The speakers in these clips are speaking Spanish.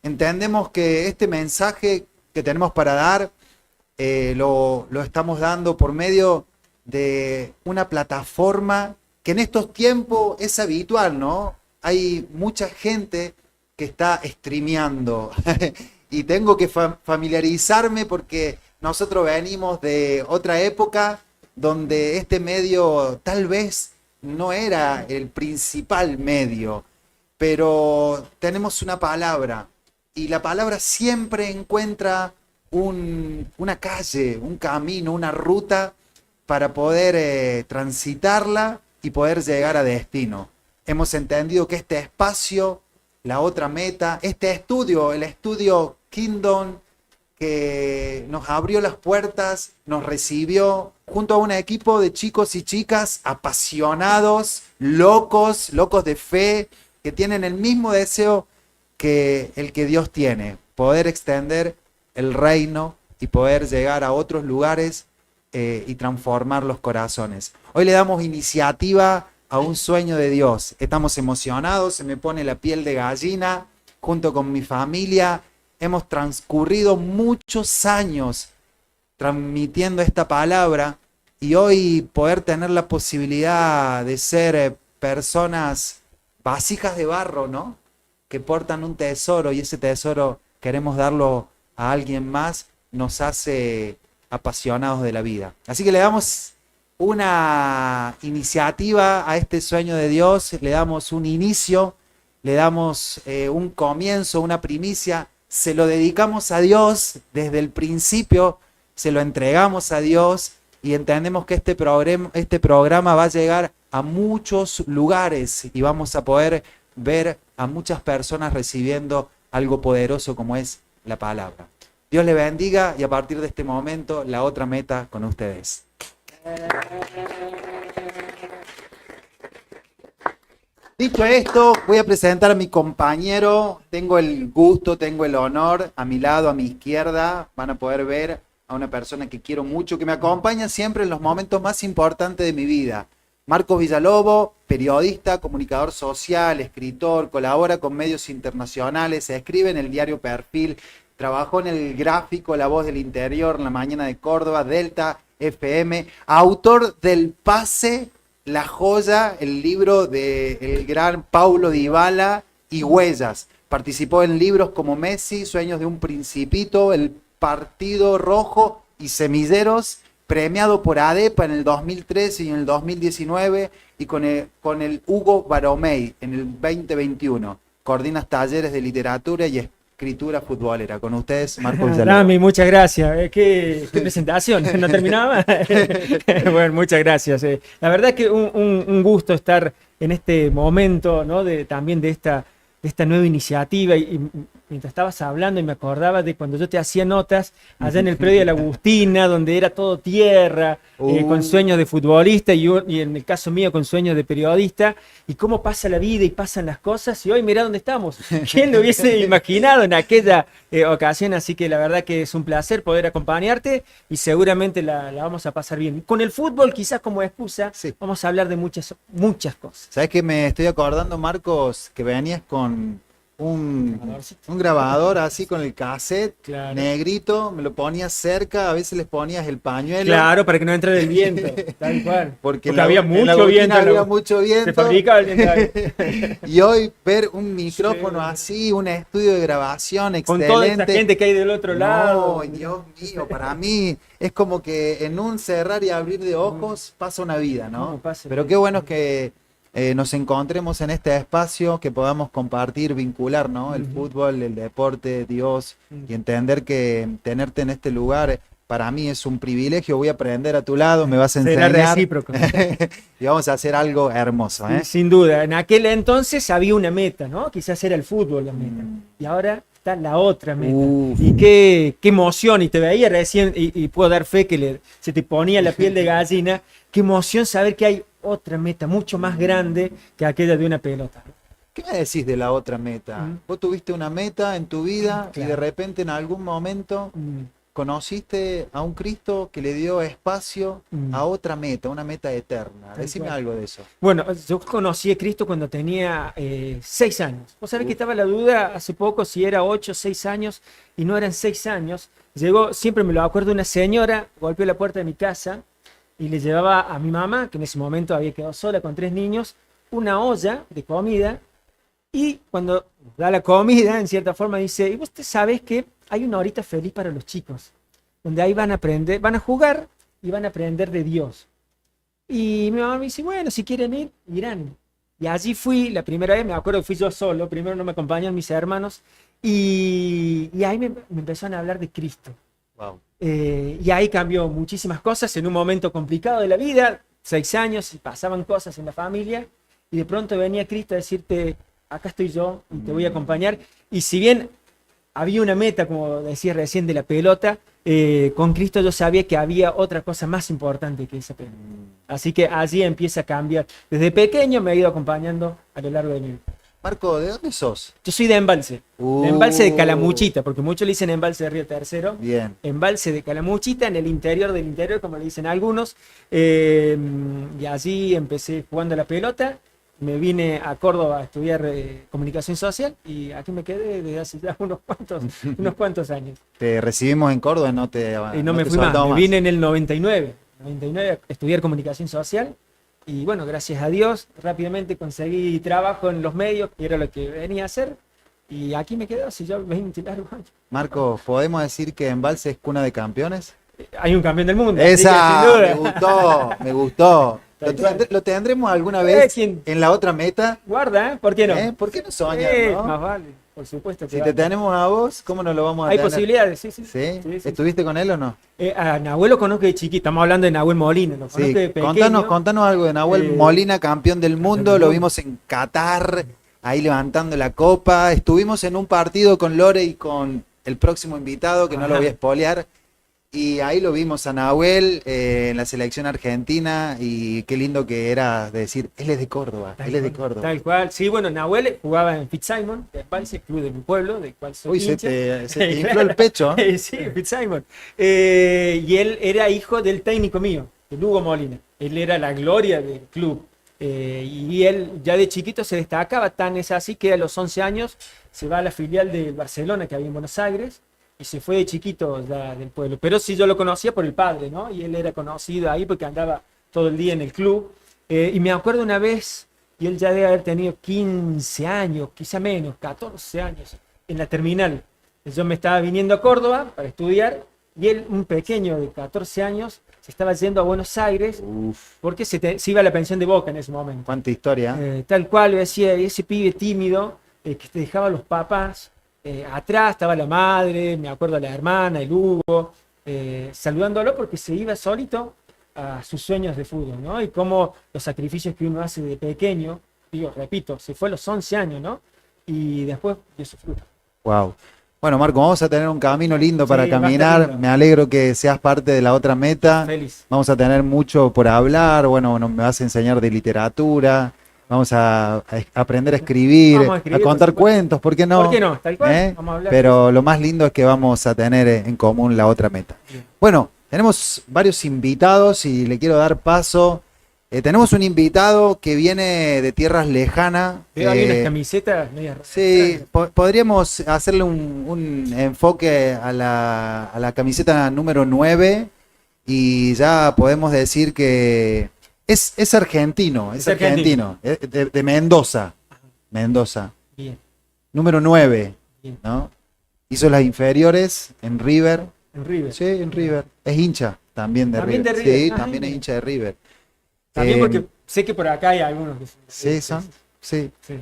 entendemos que este mensaje que tenemos para dar lo estamos dando por medio de una plataforma que en estos tiempos es habitual, ¿no? Hay mucha gente que está streameando y tengo que familiarizarme porque nosotros venimos de otra época donde este medio tal vez no era el principal medio, pero tenemos una palabra y la palabra siempre encuentra una calle, un camino, una ruta para poder transitarla y poder llegar a destino. Hemos entendido que este espacio, la otra meta, este estudio, el estudio Kingdom, que nos abrió las puertas, nos recibió junto a un equipo de chicos y chicas apasionados, locos, locos de fe, que tienen el mismo deseo que el que Dios tiene, poder extender el reino y poder llegar a otros lugares y transformar los corazones. Hoy le damos iniciativa a un sueño de Dios. Estamos emocionados, se me pone la piel de gallina, junto con mi familia. Hemos transcurrido muchos años transmitiendo esta palabra y hoy poder tener la posibilidad de ser personas vasijas de barro, ¿no? Que portan un tesoro y ese tesoro queremos darlo a alguien más, nos hace apasionados de la vida. Así que le damos una iniciativa a este sueño de Dios, le damos un inicio, le damos un comienzo, una primicia, se lo dedicamos a Dios desde el principio, se lo entregamos a Dios y entendemos que este programa va a llegar a muchos lugares y vamos a poder ver a muchas personas recibiendo algo poderoso como es la palabra. Dios le bendiga y a partir de este momento la otra meta con ustedes. Dicho esto, voy a presentar a mi compañero. Tengo el gusto, tengo el honor, a mi lado, a mi izquierda, van a poder ver a una persona que quiero mucho, que me acompaña siempre en los momentos más importantes de mi vida. Marcos Villalobos, periodista, comunicador social, escritor, colabora con medios internacionales, escribe en el diario Perfil, trabajó en el gráfico La Voz del Interior, La Mañana de Córdoba, Delta FM, autor del Pase, La Joya, el libro del gran Paulo Dybala y Huellas. Participó en libros como Messi, Sueños de un Principito, El Partido Rojo y Semilleros, premiado por ADEPA en el 2013 y en el 2019 y con el Hugo Baromey en el 2021. Coordinas talleres de literatura y escritura futbolera. Con ustedes, Marcos Villalobos. Rami, muchas gracias. ¿Qué presentación? ¿No terminaba? Bueno, muchas gracias. La verdad que un gusto estar en este momento, ¿no? También de esta nueva iniciativa y mientras estabas hablando y me acordaba de cuando yo te hacía notas allá en el predio de la Agustina, donde era todo tierra, con sueños de futbolista y en el caso mío con sueños de periodista, y cómo pasa la vida y pasan las cosas, y hoy mirá dónde estamos. ¿Quién lo hubiese imaginado en aquella ocasión? Así que la verdad que es un placer poder acompañarte y seguramente la vamos a pasar bien. Con el fútbol quizás como excusa, sí, vamos a hablar de muchas cosas. ¿Sabes qué me estoy acordando, Marcos? Que venías con un grabador así con el cassette, claro, negrito, me lo ponías cerca, a veces les ponías el pañuelo. Claro, para que no entre el viento, tal cual. Porque había mucho viento. Había mucho viento. Se fabricaba el viento. Y hoy ver un micrófono así, un estudio de grabación excelente. Con toda esa gente que hay del otro lado. No, Dios mío, para mí es como que en un cerrar y abrir de ojos pasa una vida, ¿no? Pero qué bueno que nos encontremos en este espacio, que podamos compartir, vincular, ¿no? El fútbol, el deporte, Dios, y entender que tenerte en este lugar para mí es un privilegio. Voy a aprender a tu lado, me vas a enseñar. Será recíproco. Y vamos a hacer algo hermoso, ¿eh? Sin duda. En aquel entonces había una meta, ¿no? Quizás era el fútbol la meta. Y ahora está la otra meta. Y qué emoción. Y te veía recién, y puedo dar fe que se te ponía la piel de gallina. Qué emoción saber que hay otra meta mucho más grande que aquella de una pelota. ¿Qué me decís de la otra meta? Vos tuviste una meta en tu vida, claro, y de repente en algún momento conociste a un Cristo que le dio espacio a otra meta, una meta eterna. Decime algo de eso. Bueno, yo conocí a Cristo cuando tenía 6 años. Vos sabés que estaba la duda hace poco si era 8 o 6 años y no eran 6 años. Llegó, siempre me lo acuerdo, una señora, golpeó la puerta de mi casa y le llevaba a mi mamá, que en ese momento había quedado sola con 3 niños, una olla de comida. Y cuando da la comida, en cierta forma dice, ¿y vos sabés que hay una horita feliz para los chicos? Donde ahí van a aprender, van a jugar y van a aprender de Dios. Y mi mamá me dice, bueno, si quieren ir, irán. Y allí fui, la primera vez, me acuerdo que fui yo solo, primero no me acompañan mis hermanos, y ahí me empezaron a hablar de Cristo. Wow. Y ahí cambió muchísimas cosas en un momento complicado de la vida, 6 años, y pasaban cosas en la familia, y de pronto venía Cristo a decirte, acá estoy yo y te voy a acompañar. Y si bien había una meta, como decía recién, de la pelota, con Cristo yo sabía que había otra cosa más importante que esa pelota. Así que allí empieza a cambiar. Desde pequeño me ha ido acompañando a lo largo de mi vida. Marco, ¿de dónde sos? Yo soy de Embalse. De Embalse de Calamuchita, porque muchos le dicen Embalse de Río Tercero. Bien. Embalse de Calamuchita, en el interior del interior, como le dicen algunos. Y allí empecé jugando a la pelota. Me vine a Córdoba a estudiar comunicación social y aquí me quedé desde hace ya unos cuantos años. Te recibimos en Córdoba, Y no me fui más, me vine en el 99 a estudiar comunicación social y bueno, gracias a Dios rápidamente conseguí trabajo en los medios, que era lo que venía a hacer, y aquí me quedé hace ya 20 largos años. Marco, ¿podemos decir que Embalse es cuna de campeones? Hay un campeón del mundo. Esa, así que, sin me duda. gustó, me gustó. ¿Lo tendremos alguna vez ¿quién? en la otra meta? Guarda, ¿eh? ¿Por qué no? ¿Por qué no soñas, no? Más vale, por supuesto. Que Si va. te tenemos a vos, ¿cómo no lo vamos a Hay tener? posibilidades, sí. ¿Sí? Sí. ¿Estuviste con él o no? A Nahuel lo conozco de chiquito, estamos hablando de Nahuel Molina, lo conozco Sí, de pequeño. contanos algo de Nahuel Molina, campeón del mundo, del lo mundo. vimos en Qatar, ahí levantando la copa, estuvimos en un partido con Lore y con el próximo invitado, que no lo voy a spoilear, y ahí lo vimos a Nahuel en la selección argentina, y qué lindo que era de decir, él es de Córdoba, él es de Córdoba. Tal cual, sí, bueno, Nahuel jugaba en Fitzsimon, de Embalse, club de mi pueblo, del cual soy Uy, se hincha. te infló el pecho. Sí, Fitzsimon. Y él era hijo del técnico mío, de Lugo Molina. Él era la gloria del club. Y él ya de chiquito se destacaba, tan es así que a los 11 años se va a la filial del Barcelona que había en Buenos Aires y se fue de chiquito ya del pueblo. Pero sí yo lo conocía por el padre, ¿no? Y él era conocido ahí porque andaba todo el día en el club. Y me acuerdo una vez, y él ya debe haber tenido 15 años, quizá menos, 14 años, en la terminal. Yo me estaba viniendo a Córdoba para estudiar y él, un pequeño de 14 años, se estaba yendo a Buenos Aires porque se iba a la pensión de Boca en ese momento. Cuánta historia. Tal cual, decía, ese pibe tímido que te dejaba a los papás, atrás estaba la madre, me acuerdo la hermana, el Hugo, saludándolo porque se iba solito a sus sueños de fútbol, ¿no? Y cómo los sacrificios que uno hace de pequeño, digo, repito, se fue a los 11 años, ¿no? Y después dio su fruto. Wow. Bueno, Marco, vamos a tener un camino lindo para Sí, va a estar caminar. lindo. Me alegro que seas parte de la otra meta. Feliz. Vamos a tener mucho por hablar. Bueno, me vas a enseñar de literatura. Vamos a aprender a escribir, Vamos a escribir, contar por supuesto. cuentos, ¿por qué no? ¿Por qué no? Tal cual, vamos a hablar. Pero lo más lindo es que vamos a tener en común la otra meta. Bien. Bueno, tenemos varios invitados y le quiero dar paso. Tenemos un invitado que viene de tierras lejanas. Veo ahí unas camisetas medias raras. Sí, podríamos hacerle un enfoque a la camiseta número 9 y ya podemos decir que es argentino, Es argentino. de Mendoza, Mendoza, Bien, número 9, bien. ¿no? Hizo las inferiores en River, En River. sí, en River, es hincha también de También River, de River. sí, Ah, también es bien. hincha de River. También Eh, porque sé que por acá hay algunos que Sí, son, sí. sí.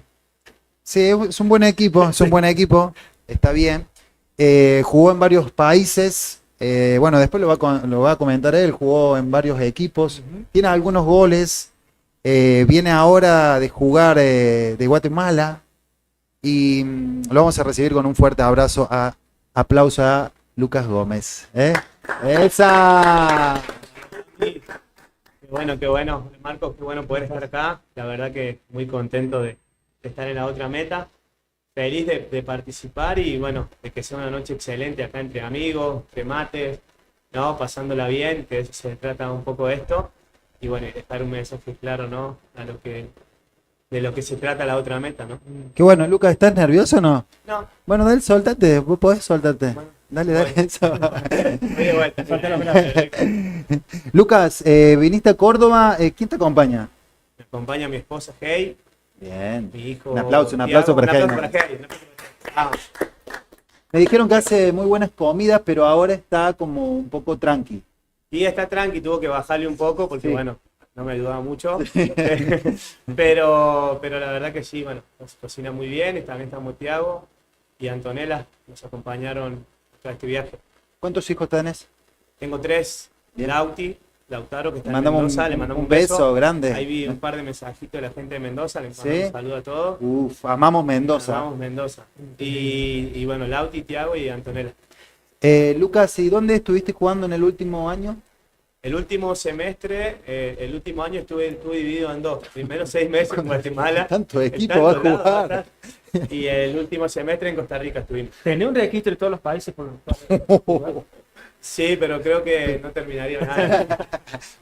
Sí, es un buen equipo, es un buen equipo, está bien. Jugó en varios países, bueno, después lo va a comentar él, jugó en varios equipos, Ujú. tiene algunos goles, viene ahora de jugar de Guatemala y lo vamos a recibir con un fuerte abrazo, aplauso a Lucas Gómez. ¡Esa! Qué bueno, Marcos, qué bueno poder estar acá. La verdad que muy contento de estar en la otra meta. feliz de participar y bueno, de que sea una noche excelente acá entre amigos, entre mates, ¿no? Pasándola bien, que de eso se trata un poco esto. Y bueno, y dejar un mensaje claro, ¿no? De lo que se trata la otra meta, ¿no? Qué bueno, Lucas, ¿estás nervioso o no? No, Bueno, dale, soltate, vos podés soltarte. bueno, Dale, bueno. eso. voy de vuelta. Falta la palabra. Lucas, viniste a Córdoba, ¿quién te acompaña? Me acompaña mi esposa Hey, Bien. mi hijo Un aplauso Tiago. para Un aplauso Hey. para Hey. Vamos. Me dijeron que hace muy buenas comidas, pero ahora está como un poco tranqui. Y está tranqui, tuvo que bajarle un poco porque Sí. bueno, no me ayudaba mucho. pero la verdad que sí, bueno, nos cocina muy bien, y también estamos Tiago y Antonella, nos acompañaron a este viaje. ¿Cuántos hijos tenés? Tengo 3, Bien. Lautaro, que está Mandamos en Mendoza, le mandamos un beso. grande. Ahí vi un par de mensajitos de la gente de Mendoza, les mando ¿Sí? un saludo a todos. Uf, amamos Mendoza. Vamos Mendoza. Y bueno, Lauti, Tiago y Antonella. Lucas, ¿y dónde estuviste jugando en el último año? El último semestre, el último año estuve dividido en 2. Primero 6 meses en Guatemala. Tanto en equipo tantos va a lados, jugar. ¿verdad? Y el último semestre en Costa Rica estuvimos. ¿Tenés un registro de todos los países por los cuales- Sí, pero creo que no terminaría nada.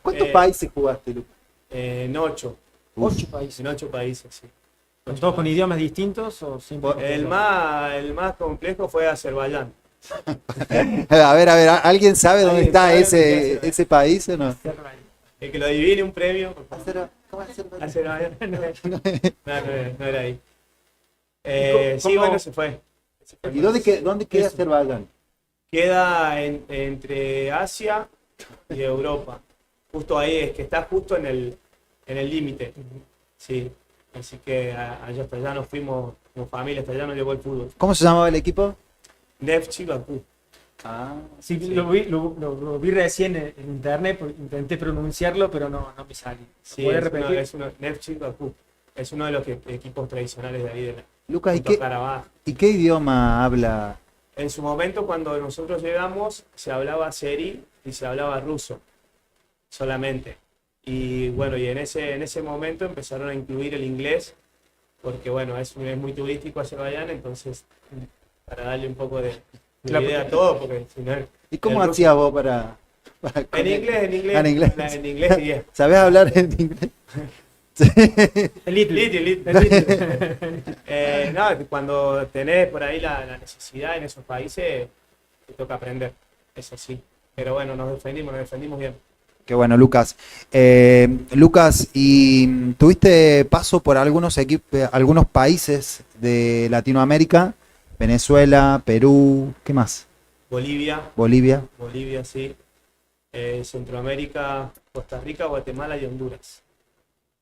¿Cuántos Eh, países jugaste, Lucas? En 8. 8 países. En 8 países, sí. ¿Con todos con idiomas distintos o siempre? El más complejo fue Azerbaiyán. A ver, ¿alguien sabe dónde ¿Alguien está sabe ese, dónde está? ese país o no? El que lo adivine un premio. ¿Cómo Azerbaiyán? Azerbaiyán. No era ahí. ¿Y Sí, cómo- bueno, se fue. ¿Y dónde queda Azerbaiyán? Queda entre Asia y Europa. Justo ahí, es que está justo en el límite. Sí. Así que allá hasta allá nos fuimos como familia, hasta allá nos llevó el fútbol. ¿Cómo se llamaba el equipo? Neftchi Bakú. Ah, Sí, Sí. lo vi recién en internet, intenté pronunciarlo, pero no me sale. Sí, ¿Puede es repetir? Neftchi Bakú. Es uno de los equipos tradicionales de ahí de la Lucas, junto a Karabaj. ¿y qué idioma habla? En su momento, cuando nosotros llegamos, se hablaba seri y se hablaba ruso solamente. Y bueno, y en ese momento empezaron a incluir el inglés, porque bueno, es muy turístico Azerbaiyán, entonces para darle un poco de Claro, idea a todo, porque si no, ¿Y cómo el ruso- hacías vos para En inglés, Ah, en inglés. en inglés y es. ¿Sabés hablar en inglés? El Little. Little. No, cuando tenés por ahí la necesidad en esos países, te toca aprender, eso sí. Pero bueno, nos defendimos bien. Qué bueno, Lucas. Lucas, ¿y tuviste paso por algunos algunos países de Latinoamérica? Venezuela, Perú, ¿qué más? Bolivia, Bolivia. sí. Centroamérica, Costa Rica, Guatemala y Honduras.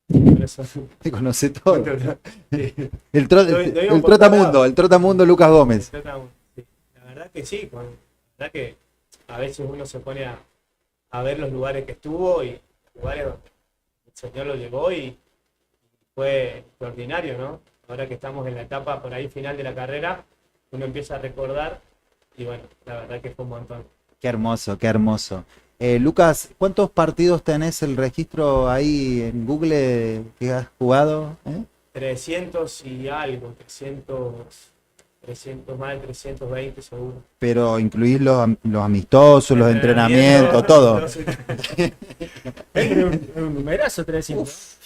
Por eso- Te conoce todo. Sí. El Lo vimos por trotamundo, todos el trotamundo Lucas Gómez. Sí. La verdad que sí, la verdad que a veces uno se pone a ver los lugares que estuvo y lugares donde el Señor lo llevó y fue extraordinario, ¿no? Ahora que estamos en la etapa por ahí final de la carrera, uno empieza a recordar y bueno, la verdad que fue un montón. Qué hermoso, qué hermoso. Lucas, ¿cuántos partidos tenés el registro ahí en Google que has jugado? 300 y algo, 300, más de 320 seguro. Pero incluís los amistosos, los entrenamientos, todo. Es un numerazo 300.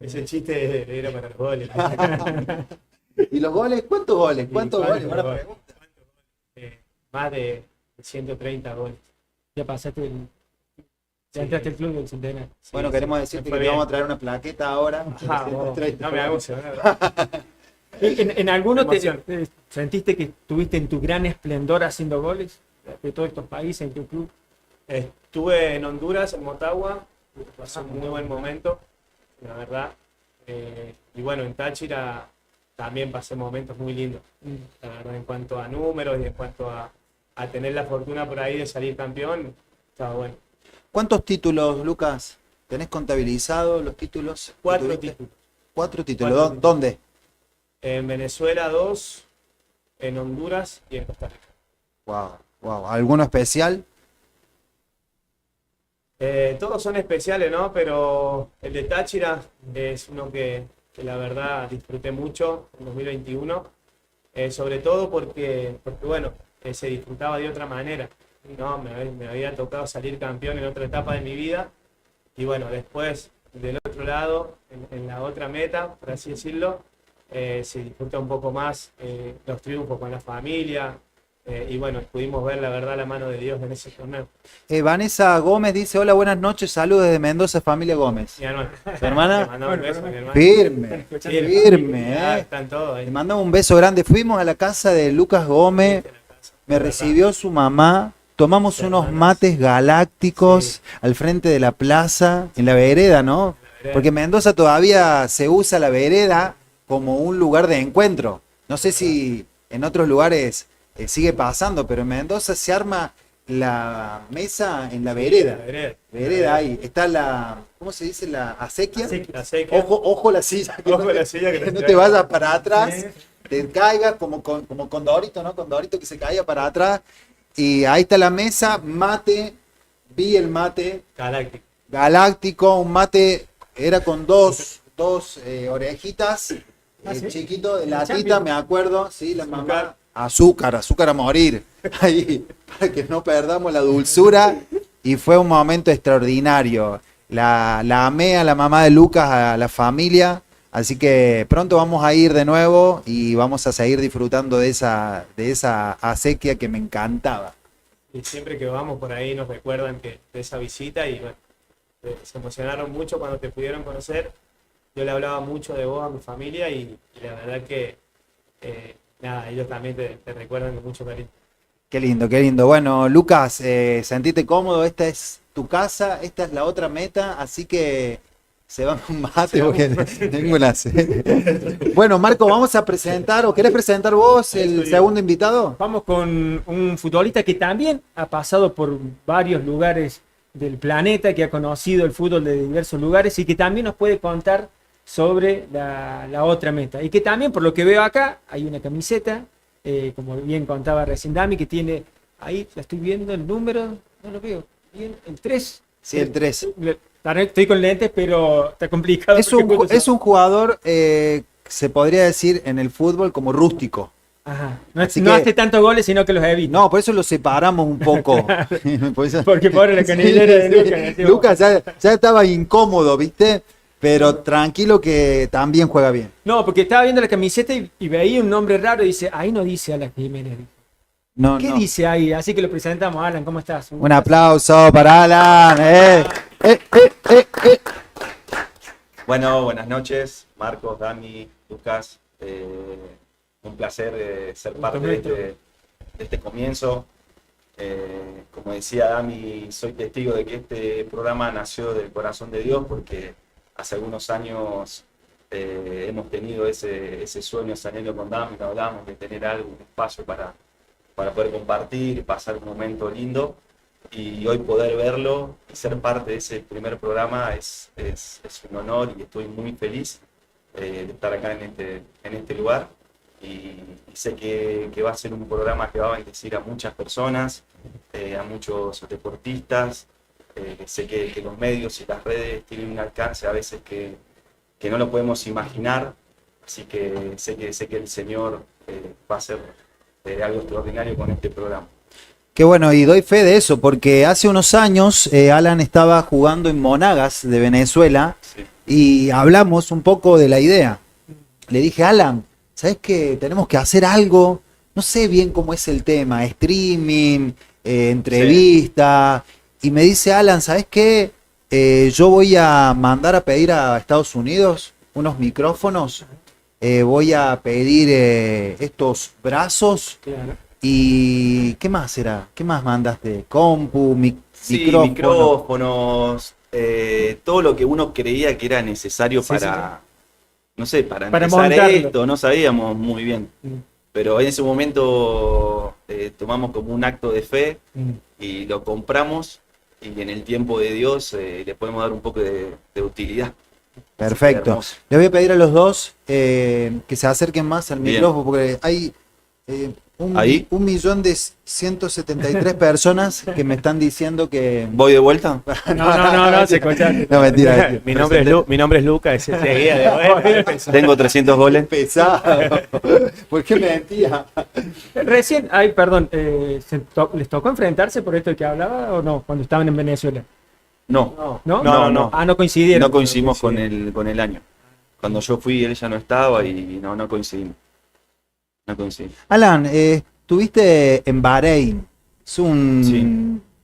Ese chiste era para los goles. ¿Y los goles? ¿Cuántos goles? ¿Cuántos goles? Buena goles? pregunta. Más de 130 goles. Ya pasaste ya Sí. entraste al club del centenario. Sí, Bueno, sí, queremos me decirte fue que te vamos a bien. traer una plaqueta ahora. No me hago emocionar. ¿En alguno Emoción. sentiste que estuviste en tu gran esplendor haciendo goles de todos estos países en tu club? Estuve en Honduras, en Motagua, pasé un muy buen momento, la verdad. Y bueno, en Táchira también pasé momentos muy lindos, la verdad, en cuanto a números y en cuanto a tener la fortuna por ahí de salir campeón, estaba bueno. ¿Cuántos títulos, Lucas? ¿Tenés contabilizado los títulos? que 4 tuviste? títulos. 4 títulos. 4 títulos. ¿Dónde? En Venezuela 2, en Honduras y en Costa Rica. Wow, wow. ¿Alguno especial? Todos son especiales, ¿no? Pero el de Táchira es uno que que la verdad disfruté mucho en 2021, sobre todo porque bueno, se disfrutaba de otra manera, ¿no? Me había tocado salir campeón en otra etapa de mi vida y bueno, después del otro lado, en la otra meta, por así decirlo, se disfruta un poco más los triunfos con la familia, y bueno, pudimos ver la verdad la mano de Dios en ese torneo. Vanessa Gómez dice, hola, buenas noches, saludos desde Mendoza, familia Gómez. Mi hermano. ¿Tu hermana? Le mandamos un beso, mi hermano. Firme, Sí, firme, ya están todos ahí. Le mandamos un beso grande. Fuimos a la casa de Lucas Gómez, me recibió su mamá, tomamos unos mates galácticos al frente de la plaza, en la vereda, ¿no? Porque en Mendoza todavía se usa la vereda como un lugar de encuentro. No sé si en otros lugares sigue pasando, pero en Mendoza se arma la mesa en la vereda. Vereda ahí. Está la, ¿cómo se dice? La acequia. La sequía. Ojo la silla. Ojo la silla Que no te vayas para atrás, te caigas como Condorito, ¿no? Condorito que se caiga para atrás. Y ahí está la mesa, mate, vi el mate. Galáctico, un mate, era con dos orejitas, ¿Sí? chiquito, de latita, me acuerdo, sí, la mamá. Azúcar a morir, ahí, para que no perdamos la dulzura. Y fue un momento extraordinario. La amé a la mamá de Lucas, a la familia. Así que pronto vamos a ir de nuevo y vamos a seguir disfrutando de esa acequia que me encantaba. Y siempre que vamos por ahí nos recuerdan de esa visita y bueno, se emocionaron mucho cuando te pudieron conocer. Yo le hablaba mucho de vos a mi familia y la verdad que nada, ellos también te recuerdan con mucho cariño. Qué lindo, qué lindo. Bueno, Lucas, sentite cómodo, esta es tu casa, esta es la otra meta, así que se va un mate porque tengo una sed. Bueno, Marco, vamos a presentar, ¿o querés presentar vos el segundo invitado? Vamos con un futbolista que también ha pasado por varios lugares del planeta, que ha conocido el fútbol de diversos lugares y que también nos puede contar sobre la otra meta. Y que también, por lo que veo acá, hay una camiseta, como bien contaba recién Dami, que tiene, ahí la estoy viendo, el número, no lo veo bien, el 3. Sí, el 3. Estoy con lentes, pero está complicado. Es un jugador, se podría decir en el fútbol, como rústico. Ajá. No hace tantos goles, sino que los evita. No, por eso lo separamos un poco. Porque pobre la canillera de Lucas. Sí. Lucas ya estaba incómodo, ¿viste? Pero tranquilo que también juega bien. No, porque estaba viendo la camiseta y veía un nombre raro y dice, ahí no dice Alan Jiménez. ¿Qué dice ahí? Así que lo presentamos. Alan, ¿cómo estás? Un aplauso para Alan. Bueno, buenas noches, Marcos, Dami, Lucas. Un placer ser parte de este comienzo. Como decía Dami, soy testigo de que este programa nació del corazón de Dios porque hace algunos años hemos tenido ese sueño, ese anhelo con Dami, que hablamos de tener algo, un espacio para poder compartir, pasar un momento lindo. Y hoy poder verlo y ser parte de ese primer programa es un honor y estoy muy feliz de estar acá en este lugar. Y sé que va a ser un programa que va a bendecir a muchas personas, a muchos deportistas. Sé que los medios y las redes tienen un alcance a veces que no lo podemos imaginar, así que sé que el Señor va a hacer algo extraordinario con este programa. Qué bueno, y doy fe de eso, porque hace unos años Alan estaba jugando en Monagas de Venezuela, sí, y hablamos un poco de la idea. Le dije, Alan, ¿sabes qué? Tenemos que hacer algo, no sé bien cómo es el tema, streaming, entrevista, sí. Y me dice, Alan, ¿sabes qué? Yo voy a mandar a pedir a Estados Unidos unos micrófonos, voy a pedir estos brazos, claro. ¿Y qué más será? ¿Qué más mandaste? ¿Compu? Micrófonos, todo lo que uno creía que era necesario para, no sé, para empezar montarlo. Esto, no sabíamos muy bien. Pero en ese momento tomamos como un acto de fe y lo compramos y en el tiempo de Dios le podemos dar un poco de utilidad. Perfecto. Le voy a pedir a los dos que se acerquen más al micrófono porque hay... Ahí. 1.173.000 personas que me están diciendo que... ¿Voy de vuelta? No, se escuchaste. No, mentira. Mi nombre es Luca, ese día de hoy. Tengo 300 goles. Pesado. ¿Por qué mentía? Recién, perdón, ¿les tocó enfrentarse por esto de que hablaba o no? Cuando estaban en Venezuela. No, ¿No? No. Ah, no coincidieron. no coincidimos con el año. Cuando yo fui, él ya no estaba y no coincidimos. No coincidimos. Alan, estuviste en Bahrein. Es Sí.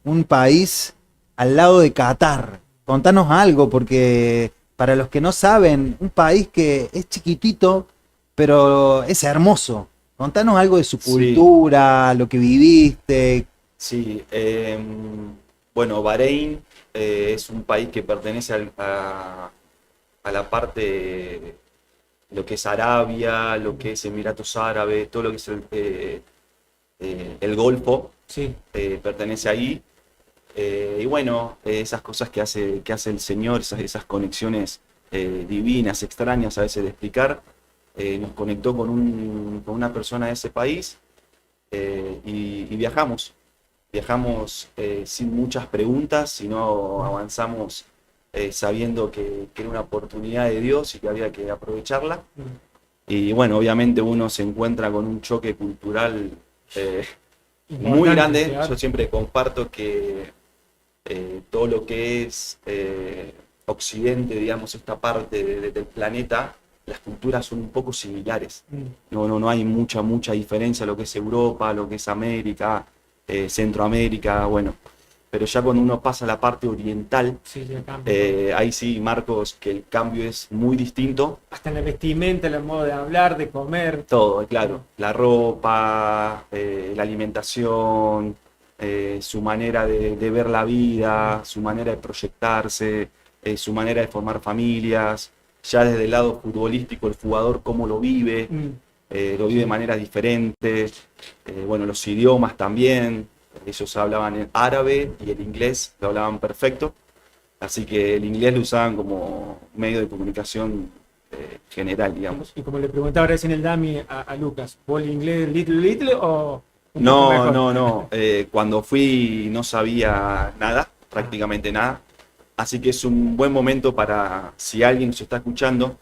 un país al lado de Qatar. Contanos algo, porque para los que no saben, un país que es chiquitito, pero es hermoso. Contanos algo de su Sí. cultura, lo que viviste. Sí, bueno, Bahrein es un país que pertenece a la parte, lo que es Arabia, lo que es Emiratos Árabes, todo lo que es el Golfo, Sí. pertenece ahí. Y bueno, esas cosas que hace el Señor, esas conexiones divinas, extrañas a veces de explicar, nos conectó con una persona de ese país y viajamos. Viajamos sin muchas preguntas, sino avanzamos sabiendo que era una oportunidad de Dios y que había que aprovecharla. Y bueno, obviamente uno se encuentra con un choque cultural muy grande. Claro. Yo siempre comparto que todo lo que es Occidente, digamos, esta parte del planeta, las culturas son un poco similares. No hay mucha diferencia lo que es Europa, lo que es América, Centroamérica, bueno. Pero ya cuando uno pasa a la parte oriental, Sí, ya cambia. ahí sí, Marcos, que el cambio es muy distinto. Hasta en la vestimenta, en el modo de hablar, de comer. Todo, claro. La ropa, la alimentación, su manera de ver la vida, su manera de proyectarse, su manera de formar familias. Ya desde el lado futbolístico, el jugador cómo lo vive, lo vive de manera diferente. Bueno, los idiomas también. Ellos hablaban en árabe y el inglés lo hablaban perfecto. Así que el inglés lo usaban como medio de comunicación general, digamos. Y como le preguntaba recién el Dami a Lucas, ¿vos el inglés little o un poco mejor? No. Cuando fui no sabía nada, prácticamente nada. Así que es un buen momento para, si alguien nos está escuchando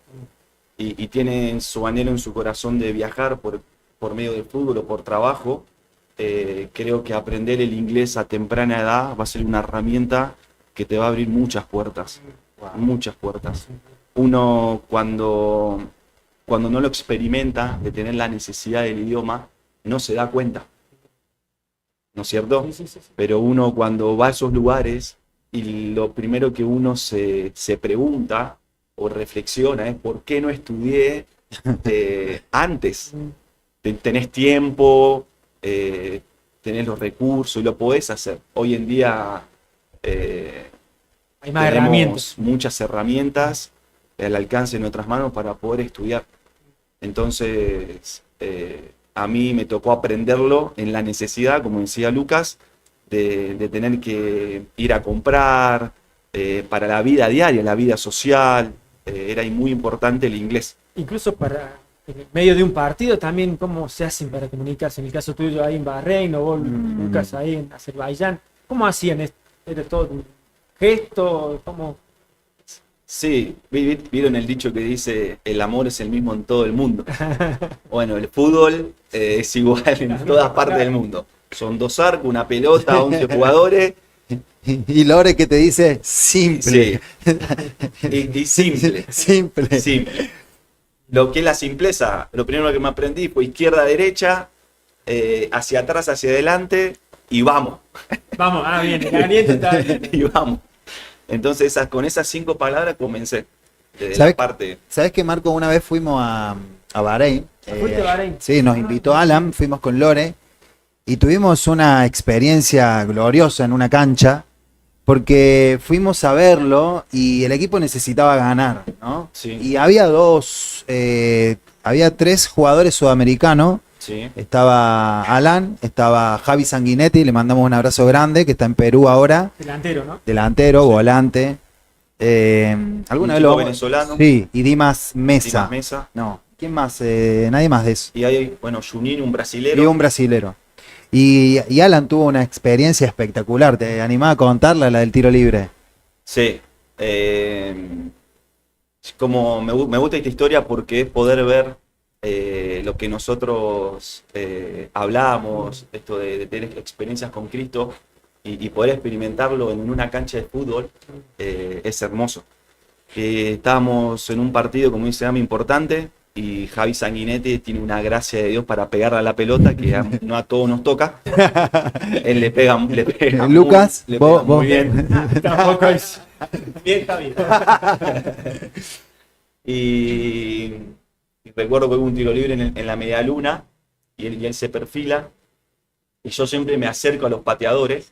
y tiene su anhelo en su corazón de viajar por medio del fútbol o por trabajo, creo que aprender el inglés a temprana edad va a ser una herramienta que te va a abrir muchas puertas. Muchas puertas. Uno cuando no lo experimenta, de tener la necesidad del idioma, no se da cuenta. ¿No es cierto? Sí. Pero uno cuando va a esos lugares y lo primero que uno se pregunta o reflexiona es ¿por qué no estudié antes? Tenés tiempo, tenés los recursos y lo podés hacer. Hoy en día Hay más tenemos herramientas. muchas herramientas al alcance de nuestras manos para poder estudiar. Entonces, a mí me tocó aprenderlo en la necesidad, como decía Lucas, de tener que ir a comprar, para la vida diaria, la vida social, era muy importante el inglés. Incluso para en medio de un partido también, ¿cómo se hacen para comunicarse? En el caso tuyo ahí en Bahrein o vos, Lucas, ahí en Azerbaiyán, ¿cómo hacían esto? ¿Era todo un gesto? ¿Cómo? Sí, vieron el dicho que dice el amor es el mismo en todo el mundo. Bueno, el fútbol es igual en todas partes del mundo. Son 2 arcos, una pelota, 11 jugadores. Y Lore que te dice simple. Sí. Y simple. Simple. Simple. Lo que es la simpleza, lo primero que me aprendí fue izquierda-derecha, hacia atrás, hacia adelante y vamos. Vamos, bien, el aliento está bien. Y vamos. Entonces con esas 5 palabras comencé. Desde ¿Sabes? la parte. ¿Sabes que, Marco? Una vez fuimos a Bahrein. ¿Fuiste a Bahrein? Sí, nos invitó Alan, fuimos con Lore y tuvimos una experiencia gloriosa en una cancha porque fuimos a verlo y el equipo necesitaba ganar, ¿no? Sí. Y había había 3 jugadores sudamericanos. Sí. Estaba Alan, estaba Javi Sanguinetti, le mandamos un abrazo grande, que está en Perú ahora, Delantero, ¿no? delantero, volante. ¿Alguna Un vez chico lo venezolano. Sí, y Dimas Mesa. Dimas Mesa. No, ¿Quién más? Nadie más de eso. Y hay, bueno, Juninho, un Y brasilero. un brasilero. Y Alan tuvo una experiencia espectacular. ¿Te animás a contarla, la del tiro libre? Sí. Como me gusta esta historia porque es poder ver lo que nosotros hablamos, esto de tener experiencias con Cristo y poder experimentarlo en una cancha de fútbol, es hermoso. Estábamos en un partido, como dice Ami, importante, y Javi Sanguinetti tiene una gracia de Dios para pegarle a la pelota que no a todos nos toca. Él le pega Lucas, le pega vos- muy bien. Tampoco es. Bien, Javi. Y recuerdo que hubo un tiro libre en la media luna y él se perfila y yo siempre me acerco a los pateadores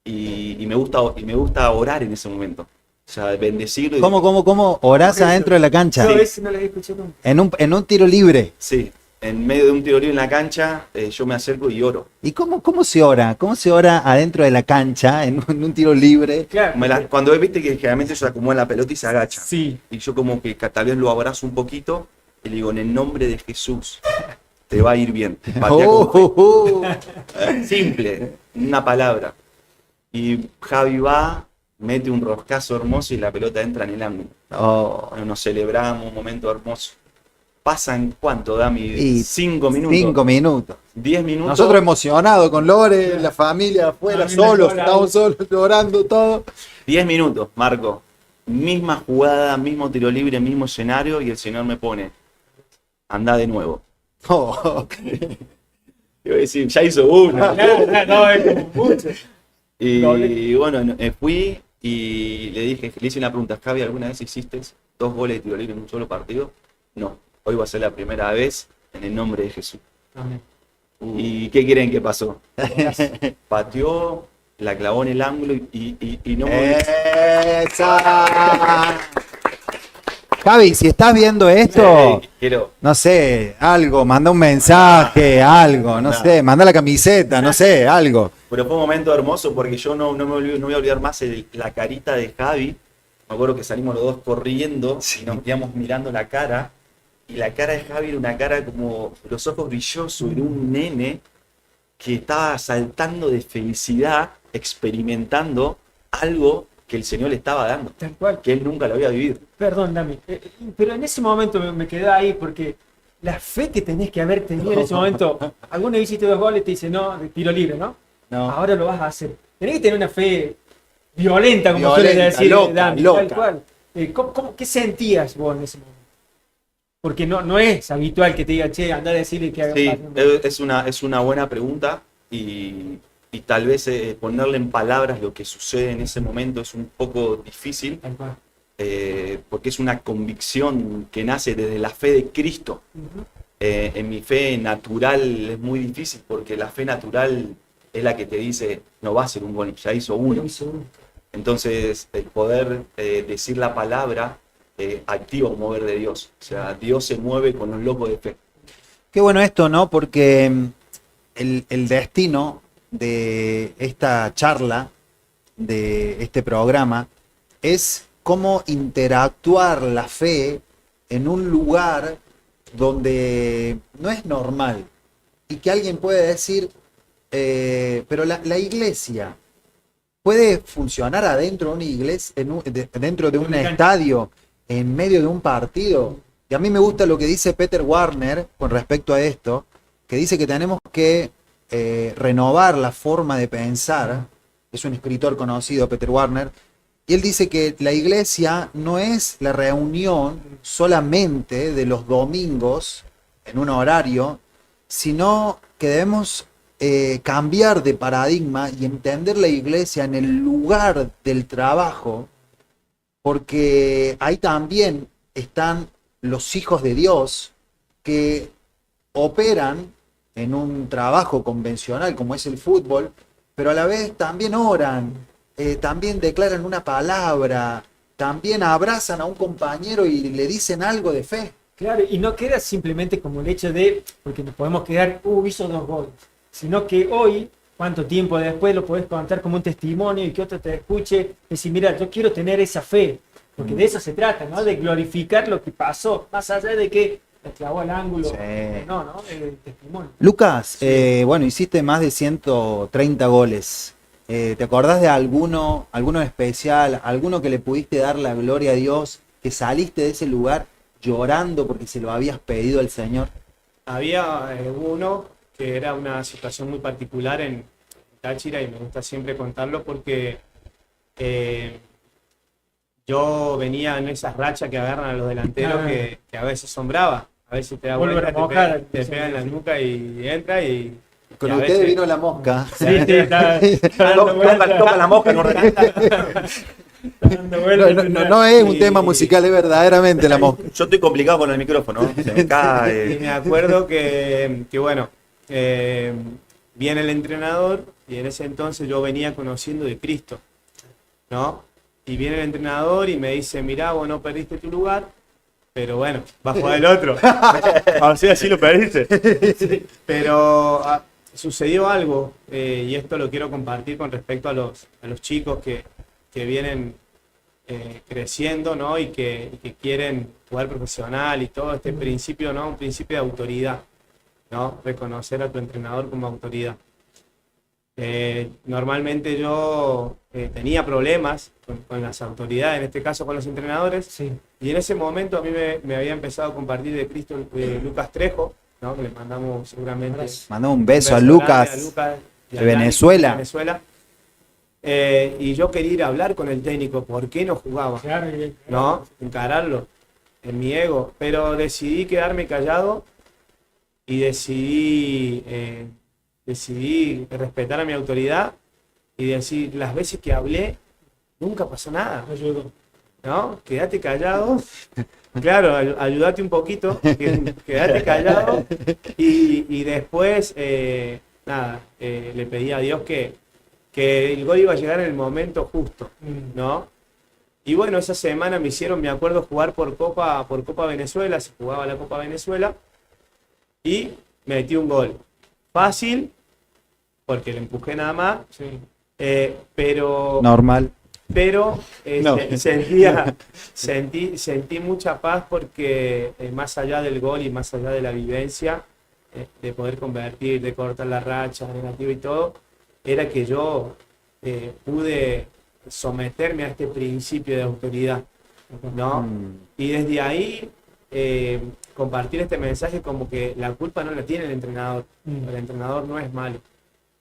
y me gusta orar en ese momento. O sea, bendecirlo. ¿Cómo orás adentro de la cancha? Yo ese no lo había escuchado nunca. En un tiro libre. Sí, en medio de un tiro libre en la cancha, yo me acerco y oro. ¿Y cómo se ora? ¿Cómo se ora adentro de la cancha en un tiro libre? Claro. Cuando viste que generalmente se acomoda la pelota y se agacha. Sí. Y yo como que tal vez lo abrazo un poquito y le digo, en el nombre de Jesús, te va a ir bien. Patea con fe. Simple, una palabra. Y Javi va, mete un roscazo hermoso y la pelota entra en el ángulo. Oh, Bueno, nos celebramos, un momento hermoso. ¿Pasan cuánto, Dami? Y 5 minutos. 5 minutos. 10 minutos. Nosotros emocionados con Lore, la familia afuera, A mí me solos, llora. estábamos solos, llorando todo. 10 minutos, Marco. Misma jugada, mismo tiro libre, mismo escenario y el Señor me pone, anda de nuevo. Oh, Yo iba a decir, ya hizo uno. No, es como mucho. Y bueno, fui y le hice una pregunta, Javi, ¿alguna vez hiciste 2 goles de tiro libre en un solo partido? No, hoy va a ser la primera vez en el nombre de Jesús. Amén. ¿Y qué creen que pasó? Pateó, la clavó en el ángulo y no ¡Esa! Javi, si estás viendo esto, quiero. no sé, algo, manda un mensaje, algo, no sé, manda la camiseta, no sé, algo. Pero fue un momento hermoso porque yo no voy a olvidar más la carita de Javi. Me acuerdo que salimos los dos corriendo y nos quedamos mirando la cara. Y la cara de Javi era una cara como los ojos brillosos, era un nene que estaba saltando de felicidad, experimentando algo que el Señor le estaba dando, Tal cual. que él nunca lo había vivido. Perdón, Dami. Pero en ese momento me quedé ahí porque la fe que tenés que haber tenido en ese momento. Algunos hiciste 2 goles y te dicen, no, de tiro libre, ¿no? No. Ahora lo vas a hacer. Tenés que tener una fe violenta, como Violenta, suele decir loca, Dami. loca. Tal cual. ¿Qué sentías vos en ese momento? Porque no es habitual que te diga, che, anda a decirle que haga Sí, pase. es una buena pregunta y tal vez ponerle en palabras lo que sucede en ese momento es un poco difícil. Tal cual. Porque es una convicción que nace desde la fe de Cristo. Ujú. En mi fe natural es muy difícil porque la fe natural es la que te dice no va a ser un gol, ya hizo uno. Lo hizo uno. Entonces el poder decir la palabra activa un mover de Dios. O sea, Dios se mueve con los locos de fe. Qué bueno esto, ¿no? Porque el destino de esta charla, de este programa, es cómo interactuar la fe en un lugar donde no es normal. Y que alguien puede decir, pero la iglesia puede funcionar adentro de una iglesia, dentro de un estadio, en medio de un partido. Y a mí me gusta lo que dice Peter Warner con respecto a esto, que dice que tenemos que renovar la forma de pensar. Es un escritor conocido, Peter Warner, y él dice que la iglesia no es la reunión solamente de los domingos en un horario, sino que debemos cambiar de paradigma y entender la iglesia en el lugar del trabajo, porque ahí también están los hijos de Dios que operan en un trabajo convencional como es el fútbol, pero a la vez también oran, también declaran una palabra, también abrazan a un compañero y le dicen algo de fe. Claro, y no queda simplemente como el hecho de, porque nos podemos quedar, hizo 2 goles, sino que hoy, cuánto tiempo después, lo podés contar como un testimonio y que otro te escuche, decir, mira, yo quiero tener esa fe, porque de eso se trata, ¿no? De glorificar lo que pasó, más allá de que la clavó al ángulo. Sí. No, el testimonio. Lucas, bueno, hiciste más de 130 goles. ¿Te acordás de alguno especial, alguno que le pudiste dar la gloria a Dios, que saliste de ese lugar llorando porque se lo habías pedido al Señor? Había uno que era una situación muy particular en Táchira y me gusta siempre contarlo porque yo venía en esas rachas que agarran a los delanteros que a veces sombraba. A veces te da Vuelve vuelta, a remojar, te pega en la nuca y entra y... Con y a ustedes veces- vino la mosca. Sí, está dando vueltas. Toca la mosca, no Dando vueltas. No es un Sí. tema musical, es verdaderamente la mosca. Yo estoy complicado con el micrófono, se me Y cae. me acuerdo que bueno, viene el entrenador y en ese entonces yo venía conociendo de Cristo, ¿no? Y viene el entrenador y me dice, mirá, vos no perdiste tu lugar, pero bueno, va a jugar el otro. O sea, sí lo perdiste. Pero sucedió algo, y esto lo quiero compartir con respecto a los chicos que vienen creciendo, ¿no? Y que quieren jugar profesional y todo este principio, ¿no? Un principio de autoridad, ¿no? Reconocer a tu entrenador como autoridad. Normalmente yo tenía problemas con las autoridades, en este caso con los entrenadores, Sí. y en ese momento a mí me había empezado a compartir de Cristo Lucas Trejo, ¿no? Que le mandamos seguramente Mandamos un beso a grande Lucas. a Lucas y a de Dani, Venezuela. de Venezuela. Y yo quería ir a hablar con el técnico, ¿por qué no jugaba? Claro, ¿No? Encararlo en mi ego, pero decidí quedarme callado y decidí respetar a mi autoridad y decir, las veces que hablé, nunca pasó nada, ayudo. ¿no? Quédate callado, claro, ayúdate un poquito, quédate callado y después, nada, le pedí a Dios que el gol iba a llegar en el momento justo, ¿no? Y bueno, esa semana me acuerdo, jugar por Copa Venezuela, se jugaba la Copa Venezuela, y metí un gol. Fácil, porque le empujé nada más, Sí. Normal. pero No. sentí mucha paz porque más allá del gol y más allá de la vivencia, de poder convertir, de cortar la racha negativa y todo, era que yo pude someterme a este principio de autoridad, ¿no? Y desde ahí compartir este mensaje como que la culpa no la tiene el entrenador no es malo,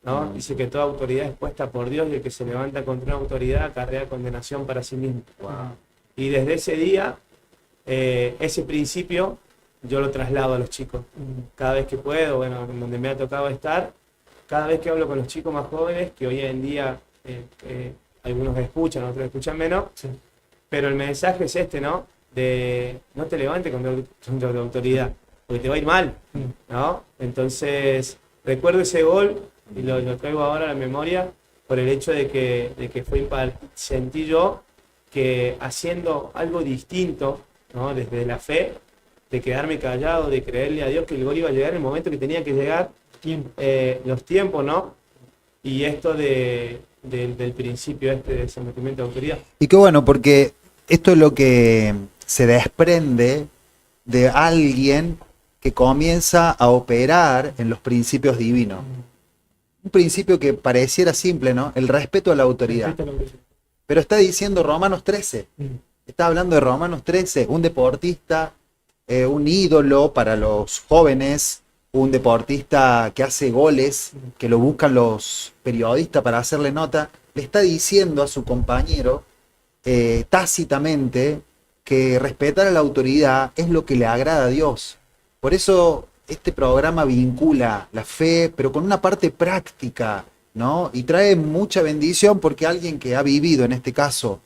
¿no? Dice que toda autoridad es puesta por Dios y el que se levanta contra una autoridad acarrea condenación para sí mismo. Y desde ese día, ese principio yo lo traslado a los chicos. Cada vez que puedo, bueno, donde me ha tocado estar, cada vez que hablo con los chicos más jóvenes, que hoy en día algunos escuchan, otros escuchan menos, Sí. pero el mensaje es este, ¿no? De no te levantes contra tu autoridad, porque te va a ir mal, ¿no? Entonces, recuerdo ese gol y lo traigo ahora a la memoria por el hecho de que sentí yo que haciendo algo distinto, ¿no? Desde la fe, de quedarme callado, de creerle a Dios que el gol iba a llegar en el momento que tenía que llegar, Tiempo. los tiempos, ¿no? Y esto del principio de sometimiento de autoridad. Y qué bueno, porque esto es lo que se desprende de alguien que comienza a operar en los principios divinos. Un principio que pareciera simple, ¿no? El respeto a la autoridad. Pero está diciendo Romanos 13. Está hablando de Romanos 13, un deportista, un ídolo para los jóvenes, un deportista que hace goles, que lo buscan los periodistas para hacerle nota, le está diciendo a su compañero tácitamente que respetar a la autoridad es lo que le agrada a Dios. Por eso este programa vincula la fe, pero con una parte práctica, ¿no? Y trae mucha bendición porque alguien que ha vivido, en este caso,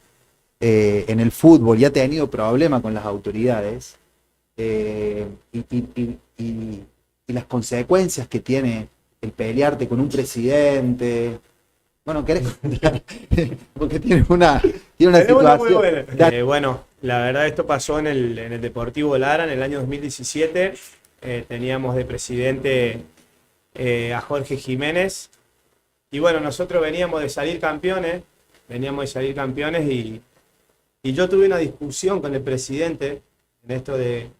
en el fútbol y ha tenido problemas con las autoridades, y las consecuencias que tiene el pelearte con un presidente. Bueno, ¿querés contar? Porque tiene una Tenemos una muy situación. buena. Bueno, la verdad esto pasó en el Deportivo Lara en el año 2017. Teníamos de presidente a Jorge Jiménez. Y bueno, nosotros veníamos de salir campeones y yo tuve una discusión con el presidente en esto de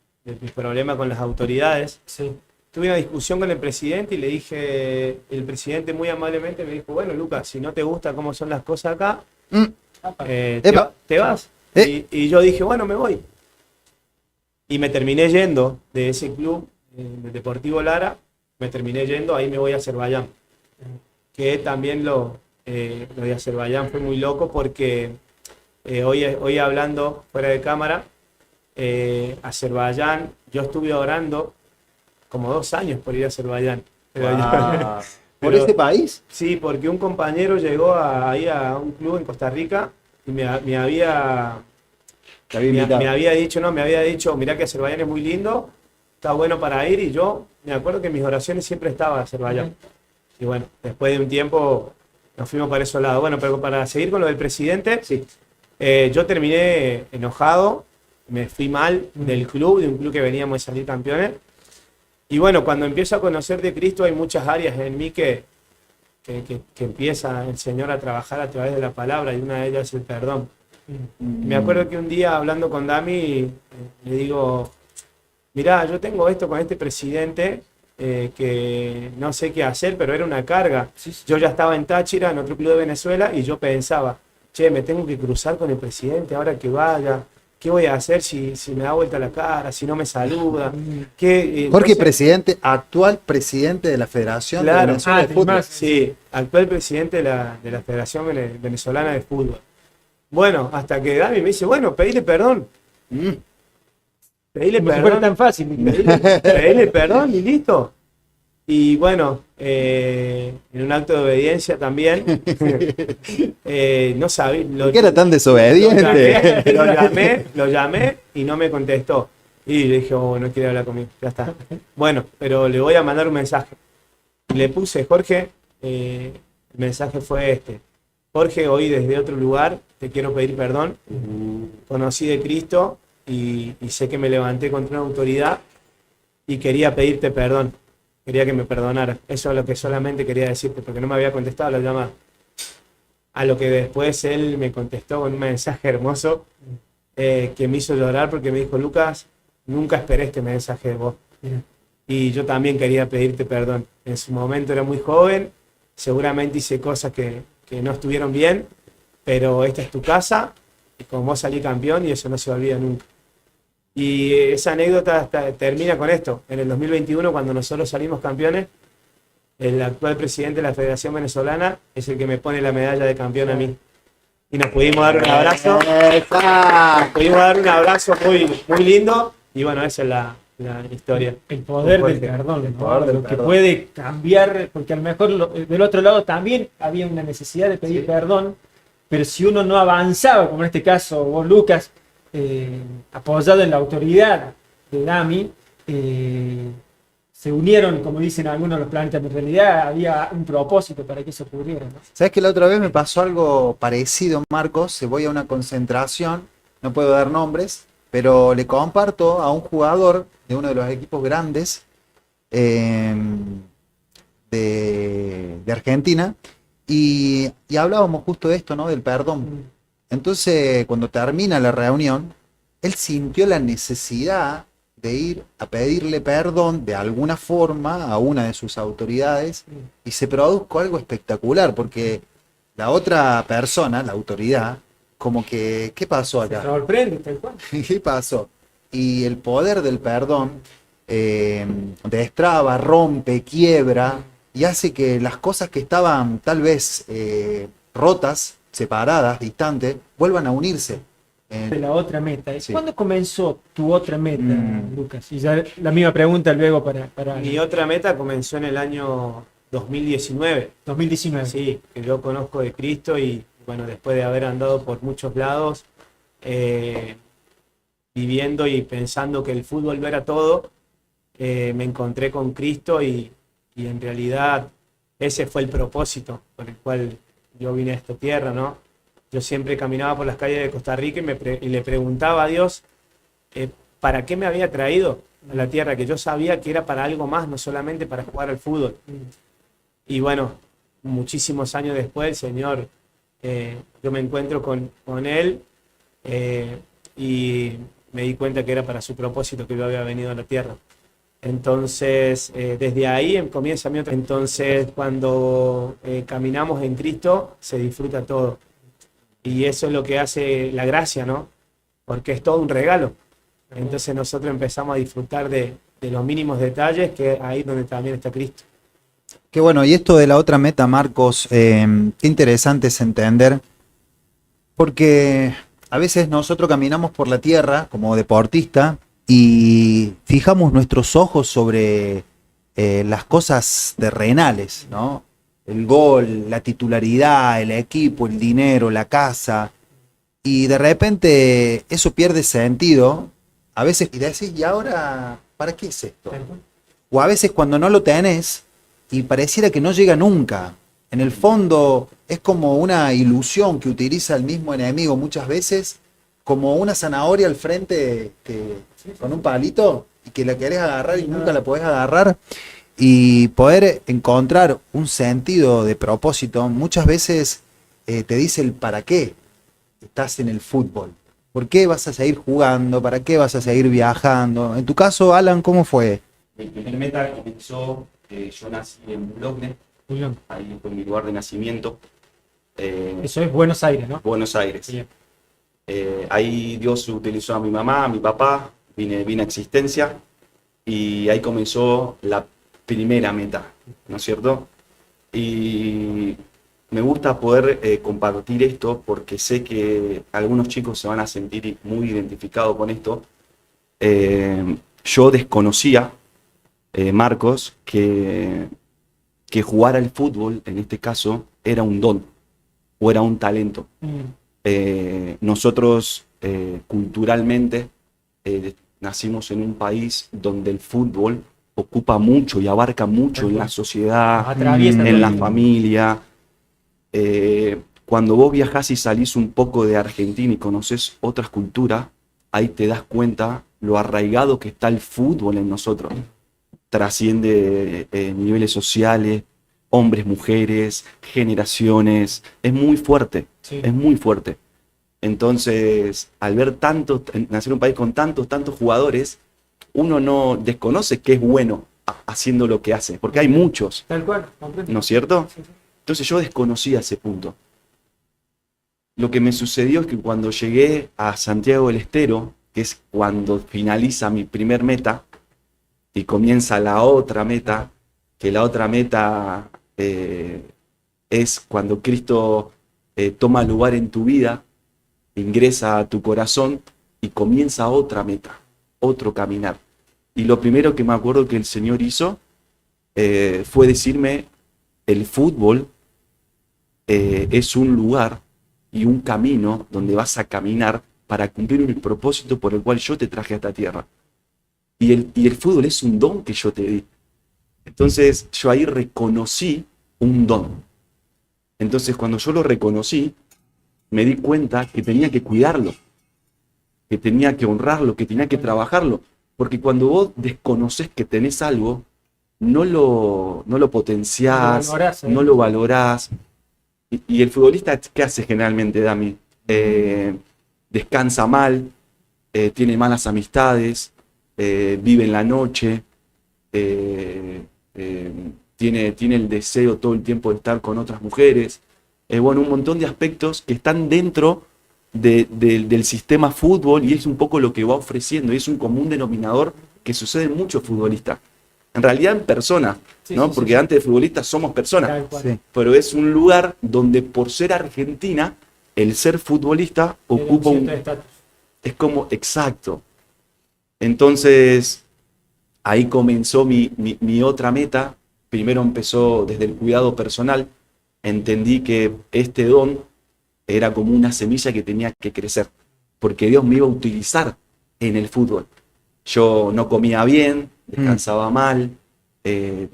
mi problema con las autoridades. Sí. Tuve una discusión con el presidente y le dije, el presidente muy amablemente me dijo, bueno, Lucas, si no te gusta cómo son las cosas acá, Mm. Epa. te vas. Y yo dije, bueno, me voy. Y me terminé yendo de ese club, del Deportivo Lara, me terminé yendo, ahí me voy a Azerbaiyán. Que también lo de Azerbaiyán fue muy loco porque hoy hablando fuera de cámara, Azerbaiyán, yo estuve orando como 2 años por ir a Azerbaiyán. Ah, ¿por Pero- este país? Sí, porque un compañero llegó ahí a un club en Costa Rica y me había Te había invitado. me había dicho, no, me había dicho, mirá que Azerbaiyán es muy lindo, está bueno para ir, y yo me acuerdo que en mis oraciones siempre estaba Azerbaiyán. Y bueno, después de un tiempo nos fuimos para ese lado. Bueno, pero para seguir con lo del presidente, Sí. yo terminé enojado, me fui mal del club, de un club que veníamos de salir campeones. Y bueno, cuando empiezo a conocer de Cristo hay muchas áreas en mí que empieza el Señor a trabajar a través de la palabra, y una de ellas es el perdón. Me acuerdo que un día hablando con Dami, le digo, mirá, yo tengo esto con este presidente que no sé qué hacer, pero era una carga. Yo ya estaba en Táchira, en otro club de Venezuela, y yo pensaba, che, me tengo que cruzar con el presidente ahora que vaya. ¿Qué voy a hacer si me da vuelta la cara, si no me saluda? Jorge, actual presidente de la Federación de Claro. Venezuela de Ah, Fútbol. más. Sí, actual presidente de la Federación Venezolana de Fútbol. Bueno, hasta que Dami me dice, bueno, pedile perdón. Mm. Pedile Como si fuera perdón. tan fácil. Pedile perdón y listo. Y bueno, en un acto de obediencia también, no sabía. ¿Por qué era tan desobediente? Lo llamé y no me contestó. Y le dije, oh, no quiere hablar conmigo, ya está. Bueno, pero le voy a mandar un mensaje. Y le puse, Jorge, el mensaje fue este. Jorge, hoy desde otro lugar te quiero pedir perdón. Conocí de Cristo y sé que me levanté contra una autoridad y quería pedirte perdón. Quería que me perdonaras. Eso es lo que solamente quería decirte, porque no me había contestado la llamada. A lo que después él me contestó con un mensaje hermoso que me hizo llorar, porque me dijo, Lucas, nunca esperé este mensaje de vos. Y yo también quería pedirte perdón. En su momento era muy joven, seguramente hice cosas que no estuvieron bien, pero esta es tu casa, y con vos salí campeón y eso no se olvida nunca. Y esa anécdota termina con esto. En el 2021, cuando nosotros salimos campeones, el actual presidente de la Federación Venezolana es el que me pone la medalla de campeón a mí. Y nos pudimos dar un abrazo. Nos pudimos dar un abrazo muy, muy lindo. Y bueno, esa es la historia. El poder Con del Jorge. perdón, El ¿no? poder del Lo que perdón. puede cambiar, porque a lo mejor del otro lado también había una necesidad de pedir Sí. perdón, pero si uno no avanzaba, como en este caso vos, Lucas, apoyado en la autoridad de Dami, se unieron, como dicen algunos, los planetas. En realidad había un propósito para que eso ocurriera, ¿no? ¿Sabes que la otra vez me pasó algo parecido, Marcos? Se voy a una concentración, no puedo dar nombres, pero le comparto a un jugador de uno de los equipos grandes de Argentina y hablábamos justo de esto, ¿no? Del perdón. Entonces, cuando termina la reunión, él sintió la necesidad de ir a pedirle perdón de alguna forma a una de sus autoridades y se produjo algo espectacular porque la otra persona, la autoridad, como que, ¿qué pasó Se acá? sorprende, tal cual. ¿Qué pasó? Y el poder del perdón destraba, rompe, quiebra y hace que las cosas que estaban tal vez rotas, separadas, distantes, vuelvan a unirse. De la otra meta. Sí. ¿Cuándo comenzó tu otra meta, Lucas? Y ya la misma pregunta luego para Mi otra meta comenzó en el año 2019. 2019. Sí, que yo conozco de Cristo y bueno, después de haber andado por muchos lados, viviendo y pensando que el fútbol no era todo, me encontré con Cristo y en realidad ese fue el propósito por el cual yo vine a esta tierra, ¿no? Yo siempre caminaba por las calles de Costa Rica y le preguntaba a Dios ¿para qué me había traído a la tierra? Que yo sabía que era para algo más, no solamente para jugar al fútbol. Y bueno, muchísimos años después, el Señor, yo me encuentro con Él y me di cuenta que era para su propósito que yo había venido a la tierra. Entonces, desde ahí comienza mi otra. Entonces, cuando caminamos en Cristo, se disfruta todo. Y eso es lo que hace la gracia, ¿no? Porque es todo un regalo. Entonces nosotros empezamos a disfrutar de los mínimos detalles, que es ahí donde también está Cristo. Qué bueno, y esto de la otra meta, Marcos, qué interesante es entender, porque a veces nosotros caminamos por la tierra como deportista y fijamos nuestros ojos sobre las cosas terrenales, ¿no? El gol, la titularidad, el equipo, el dinero, la casa, y de repente eso pierde sentido, a veces, y decís, ¿y ahora para qué es esto? O a veces cuando no lo tenés y pareciera que no llega nunca. En el fondo es como una ilusión que utiliza el mismo enemigo muchas veces, como una zanahoria al frente con un palito y que la querés agarrar y nunca la podés agarrar. Y poder encontrar un sentido de propósito, muchas veces te dice el para qué estás en el fútbol. ¿Por qué vas a seguir jugando? ¿Para qué vas a seguir viajando? En tu caso, Alan, ¿cómo fue? Mi primer meta comenzó, yo nací en Boulogne, ahí fue mi lugar de nacimiento. Eso es Buenos Aires, ¿no? Buenos Aires. Bien. Ahí Dios utilizó a mi mamá, a mi papá, vine a existencia y ahí comenzó la primera meta, ¿no es cierto? Y me gusta poder compartir esto porque sé que algunos chicos se van a sentir muy identificados con esto. Yo desconocía, Marcos, que jugar al fútbol, en este caso, era un don o era un talento. Nosotros culturalmente nacimos en un país donde el fútbol ocupa mucho y abarca mucho en la sociedad, en la familia. Cuando vos viajás y salís un poco de Argentina y conoces otras culturas, ahí te das cuenta lo arraigado que está el fútbol en nosotros. Trasciende niveles sociales, hombres, mujeres, generaciones. Es muy fuerte, es muy fuerte. Entonces, al ver nacer en un país con tantos jugadores, uno no desconoce qué es bueno haciendo lo que hace, porque hay muchos. Tal cual, comprendo. ¿No es cierto? Sí, sí. Entonces yo desconocía ese punto. Lo que me sucedió es que cuando llegué a Santiago del Estero, que es cuando finaliza mi primer meta y comienza la otra meta, que la otra meta es cuando Cristo toma lugar en tu vida, ingresa a tu corazón y comienza otra meta, otro caminar. Y lo primero que me acuerdo que el Señor hizo fue decirme, el fútbol es un lugar y un camino donde vas a caminar para cumplir el propósito por el cual yo te traje a esta tierra. Y el fútbol es un don que yo te di. Entonces yo ahí reconocí un don. Entonces cuando yo lo reconocí, me di cuenta que tenía que cuidarlo, que tenía que honrarlo, que tenía que trabajarlo. Porque cuando vos desconoces que tenés algo, no lo potenciás, no lo valorás. Y el futbolista, ¿qué hace generalmente, Dami? Descansa mal, tiene malas amistades, vive en la noche, tiene el deseo todo el tiempo de estar con otras mujeres. Bueno, un montón de aspectos que están dentro del sistema fútbol y es un poco lo que va ofreciendo. Y es un común denominador que sucede en muchos futbolistas. En realidad en personas, ¿no? Sí, Porque sí. antes de futbolistas somos personas. Tal cual. Sí. Pero es un lugar donde por ser Argentina, el ser futbolista ocupa Cierto estatus. es como exacto. Entonces, ahí comenzó mi otra meta. Primero empezó desde el cuidado personal. Entendí que este don era como una semilla que tenía que crecer, porque Dios me iba a utilizar en el fútbol. Yo no comía bien, descansaba mal,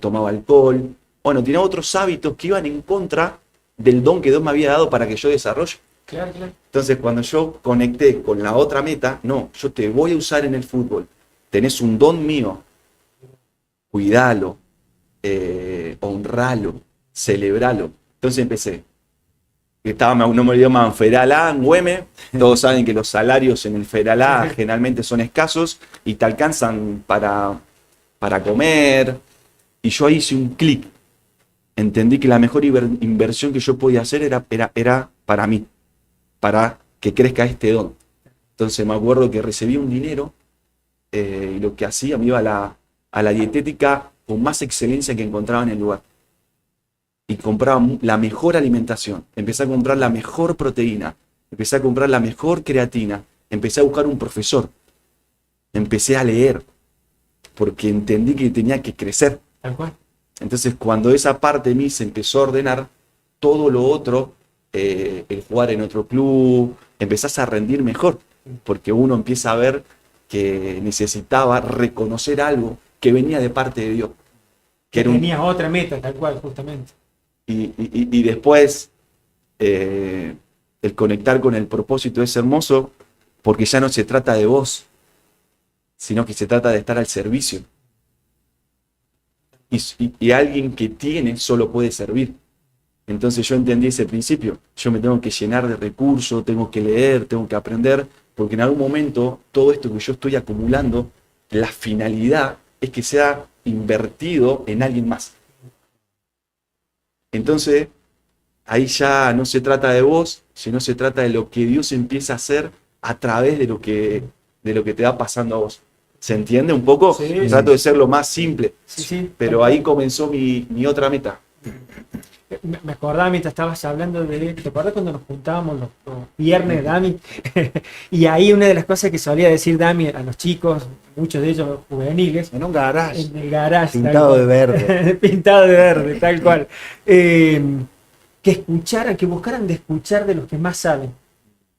tomaba alcohol. Bueno, tenía otros hábitos que iban en contra del don que Dios me había dado para que yo desarrolle. Claro, claro. Entonces, cuando yo conecté con la otra meta, no, yo te voy a usar en el fútbol. Tenés un don mío, cuidalo, honralo, celebralo. Entonces empecé no me olvido, Federal A en Güemes. Todos saben que los salarios en el Federal A generalmente son escasos y te alcanzan para comer. Y yo ahí hice un clic. Entendí que la mejor inversión que yo podía hacer era para mí, para que crezca este don. Entonces me acuerdo que recibí un dinero y lo que hacía, me iba a la dietética con más excelencia que encontraba en el lugar. Y compraba la mejor alimentación, empecé a comprar la mejor proteína, empecé a comprar la mejor creatina, empecé a buscar un profesor, empecé a leer, porque entendí que tenía que crecer. Tal cual. Entonces cuando esa parte de mí se empezó a ordenar, todo lo otro, el jugar en otro club, empezás a rendir mejor, porque uno empieza a ver que necesitaba reconocer algo que venía de parte de Dios. Que era tenía otra meta, tal cual, justamente. Y después el conectar con el propósito es hermoso, porque ya no se trata de vos, sino que se trata de estar al servicio. Y alguien que tiene solo puede servir. Entonces yo entendí ese principio. Yo me tengo que llenar de recursos, tengo que leer, tengo que aprender, porque en algún momento todo esto que yo estoy acumulando, la finalidad es que sea invertido en alguien más. Entonces, ahí ya no se trata de vos, sino se trata de lo que Dios empieza a hacer a través de lo que te va pasando a vos. ¿Se entiende un poco? Sí. Trato de ser lo más simple. Sí. Pero ahí comenzó mi otra meta. Me acordaba mientras estabas hablando ¿te acuerdas cuando nos juntábamos los viernes, Dami? Y ahí una de las cosas que solía decir Dami a los chicos, muchos de ellos juveniles, En un garage. en el garage, Pintado de verde. pintado de verde, tal cual, que escucharan, que buscaran de escuchar de los que más saben.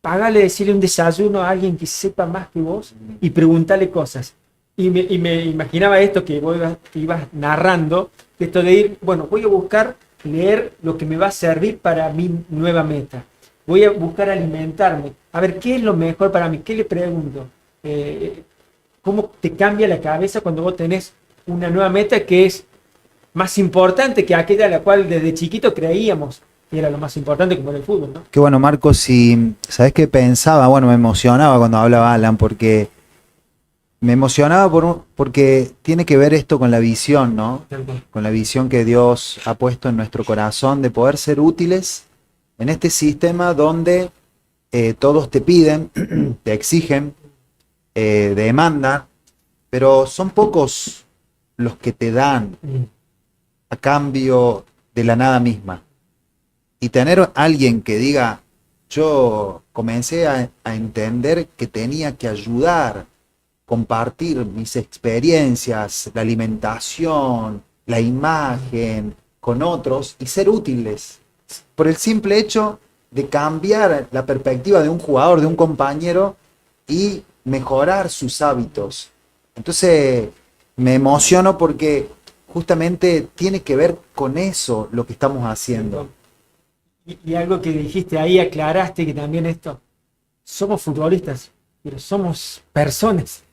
Pagale, decirle un desayuno a alguien que sepa más que vos y preguntarle cosas. Y me imaginaba esto que vos ibas narrando, esto de ir, bueno, voy a buscar leer lo que me va a servir para mi nueva meta. Voy a buscar alimentarme. A ver, ¿qué es lo mejor para mí? ¿Qué le pregunto? ¿Cómo te cambia la cabeza cuando vos tenés una nueva meta que es más importante que aquella a la cual desde chiquito creíamos que era lo más importante, como era el fútbol, ¿no? Qué bueno, Marcos, y ¿sabés qué pensaba? Bueno, me emocionaba cuando hablaba Alan, porque me emocionaba porque tiene que ver esto con la visión, ¿no? Con la visión que Dios ha puesto en nuestro corazón de poder ser útiles en este sistema donde todos te piden, te exigen, demandan, pero son pocos los que te dan a cambio de la nada misma. Y tener a alguien que diga, yo comencé a entender que tenía que ayudar, compartir mis experiencias, la alimentación, la imagen con otros y ser útiles por el simple hecho de cambiar la perspectiva de un jugador, de un compañero y mejorar sus hábitos. Entonces me emociono porque justamente tiene que ver con eso lo que estamos haciendo. Y algo que dijiste ahí, aclaraste que también esto, somos futbolistas, pero somos personas.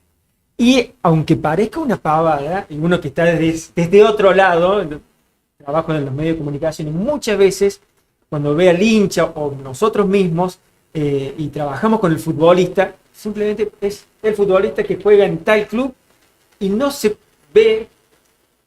Y aunque parezca una pavada, y uno que está desde otro lado, trabajo en los medios de comunicación, y muchas veces cuando ve al hincha o nosotros mismos y trabajamos con el futbolista, simplemente es el futbolista que juega en tal club y no se ve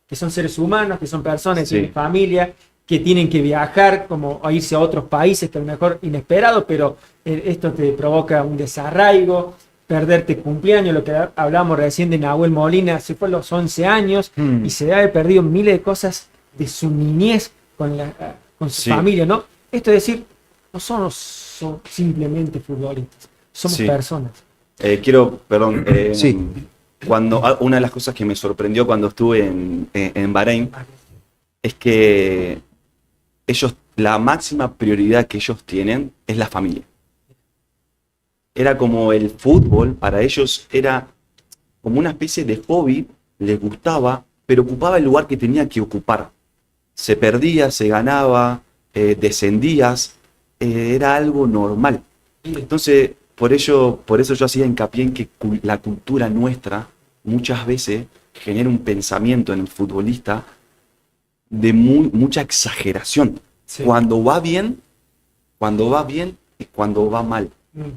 que son seres humanos, que son personas, que tienen familia, que tienen que viajar como a irse a otros países que a lo mejor inesperado, pero esto te provoca un desarraigo, perderte cumpleaños, lo que hablábamos recién de Nahuel Molina, se fue a los 11 años y se ha perdido miles de cosas de su niñez con su familia, ¿no? Esto es decir, no somos simplemente futbolistas, somos personas. Sí. Una de las cosas que me sorprendió cuando estuve en Bahrein es que la máxima prioridad que ellos tienen es la familia. Era como el fútbol, para ellos era como una especie de hobby, les gustaba, pero ocupaba el lugar que tenía que ocupar. Se perdía, se ganaba, descendías, era algo normal. Entonces, por eso yo hacía hincapié en que la cultura nuestra muchas veces genera un pensamiento en el futbolista de mucha exageración. Sí. Cuando va bien, cuando va bien y cuando va mal, Mm.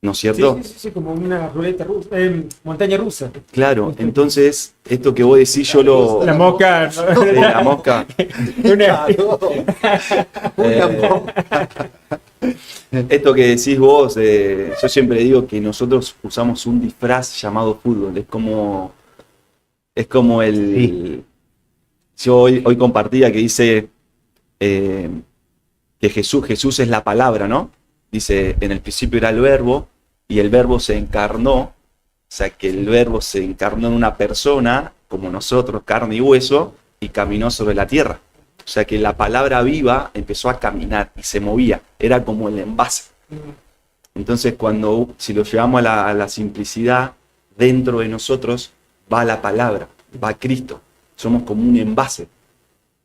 ¿no es cierto? Sí, como una ruleta rusa, montaña rusa. Claro, entonces esto que vos decís yo lo... La mosca. ¿no? Sí, la mosca. Una- Esto que decís vos, yo siempre digo que nosotros usamos un disfraz llamado fútbol. Es como el... Sí. Yo hoy compartía que dice que Jesús es la palabra, ¿no? Dice, en el principio era el verbo y el verbo se encarnó. O sea, que el verbo se encarnó en una persona, como nosotros, carne y hueso, y caminó sobre la tierra. O sea que la palabra viva empezó a caminar y se movía. Era como el envase. Entonces, si lo llevamos a la simplicidad, dentro de nosotros va la palabra, va Cristo. Somos como un envase.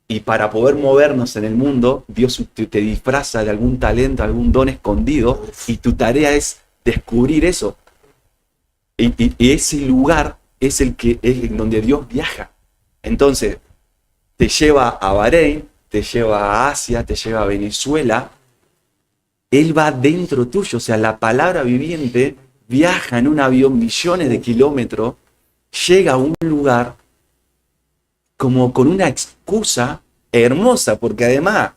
Y para poder movernos en el mundo, Dios te disfraza de algún talento, algún don escondido, y tu tarea es descubrir eso. Y ese lugar es en donde Dios viaja. Entonces, te lleva a Bahrein, te lleva a Asia, te lleva a Venezuela. Él va dentro tuyo, o sea, la palabra viviente viaja en un avión millones de kilómetros, llega a un lugar como con una excusa hermosa, porque además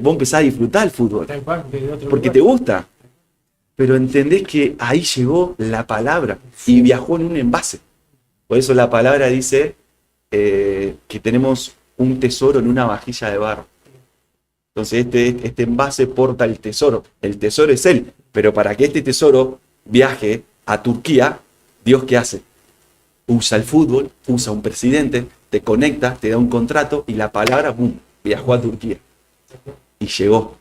vos empezás a disfrutar el fútbol, Tal cual, de otro porque lugar. te gusta. Pero entendés que ahí llegó la palabra y viajó en un envase. Por eso la palabra dice que tenemos un tesoro en una vajilla de barro. Entonces este envase porta el tesoro. El tesoro es él. Pero para que este tesoro viaje a Turquía, ¿Dios qué hace? Usa el fútbol, usa un presidente, te conecta, te da un contrato y la palabra, ¡pum!, viajó a Turquía. Y llegó.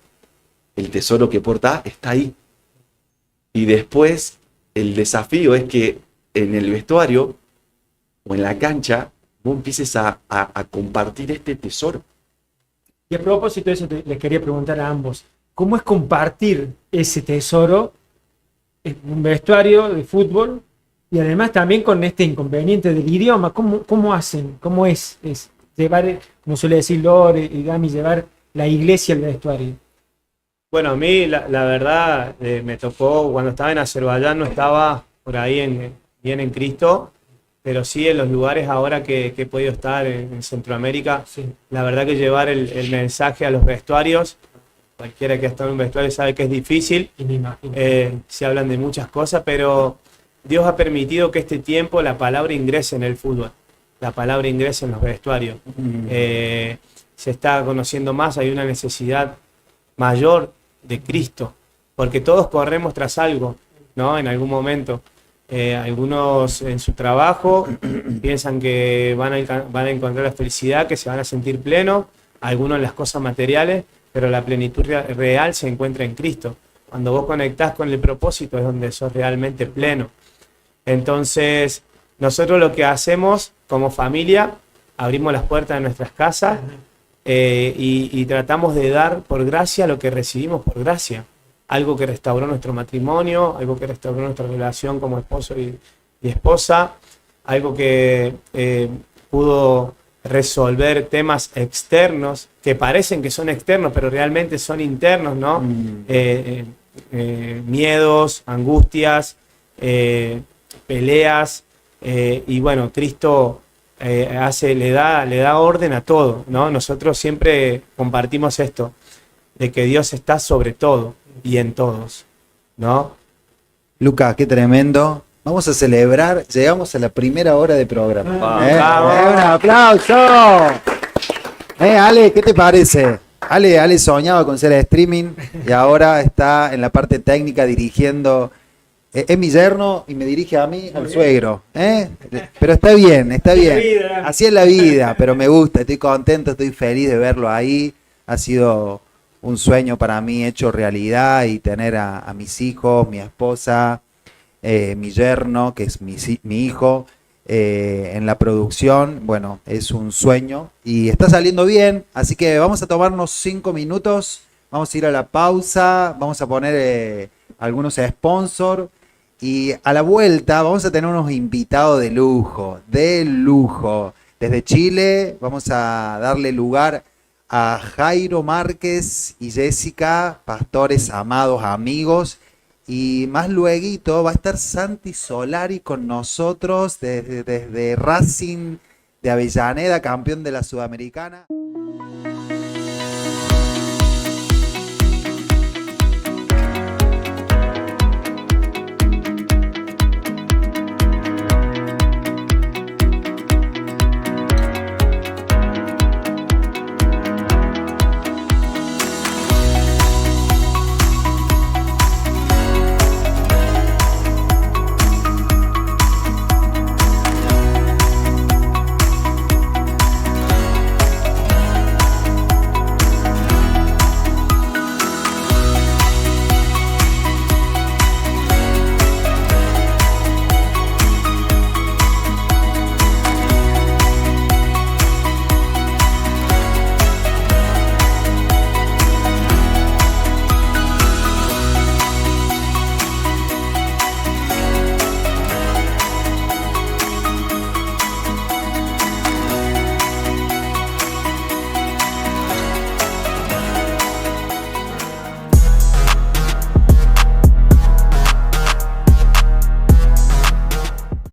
El tesoro que porta está ahí. Y después el desafío es que en el vestuario o en la cancha vos empieces a compartir este tesoro. Y a propósito de eso, les quería preguntar a ambos, ¿cómo es compartir ese tesoro en un vestuario de fútbol y además también con este inconveniente del idioma? ¿Cómo hacen? ¿Cómo es llevar, como suele decir Lore y Gami, llevar la iglesia al vestuario? Bueno, a mí la verdad me tocó, cuando estaba en Azerbaiyán no estaba por ahí bien en Cristo, pero sí en los lugares ahora que he podido estar en Centroamérica, Sí. la verdad que llevar el mensaje a los vestuarios, cualquiera que ha estado en un vestuario sabe que es difícil, Y me imagino. se hablan de muchas cosas, pero Dios ha permitido que este tiempo la palabra ingrese en el fútbol, la palabra ingrese en los vestuarios. Se está conociendo más, hay una necesidad mayor de Cristo, porque todos corremos tras algo, ¿no? En algún momento. Algunos en su trabajo piensan que van a encontrar la felicidad, que se van a sentir plenos, algunos en las cosas materiales, pero la plenitud real se encuentra en Cristo. Cuando vos conectás con el propósito es donde sos realmente pleno. Entonces, nosotros lo que hacemos como familia, abrimos las puertas de nuestras casas y tratamos de dar por gracia lo que recibimos por gracia. Algo que restauró nuestro matrimonio, algo que restauró nuestra relación como esposo y esposa, algo que pudo resolver temas externos que parecen que son externos, pero realmente son internos, ¿no? Miedos, angustias, peleas, y bueno, Cristo le da orden a todo, ¿no? Nosotros siempre compartimos esto, de que Dios está sobre todo y en todos, ¿no? Luca, qué tremendo. Vamos a celebrar, llegamos a la primera hora de programa. ¡Vamos! Un aplauso. Ale, ¿qué te parece? Ale soñaba con ser streaming y ahora está en la parte técnica dirigiendo. Es mi yerno y me dirige a mí, al suegro. Pero está bien, está bien. Así es la vida, pero me gusta, estoy contento, estoy feliz de verlo ahí. Ha sido un sueño para mí hecho realidad y tener a mis hijos, mi esposa, mi yerno, que es mi hijo, en la producción. Bueno, es un sueño y está saliendo bien, así que vamos a tomarnos 5 minutos, vamos a ir a la pausa, vamos a poner algunos sponsors y a la vuelta vamos a tener unos invitados de lujo, de lujo. Desde Chile vamos a darle lugar a Jairo Márquez y Jessica, pastores amados amigos. Y más lueguito va a estar Santi Solari con nosotros desde Racing de Avellaneda, campeón de la Sudamericana.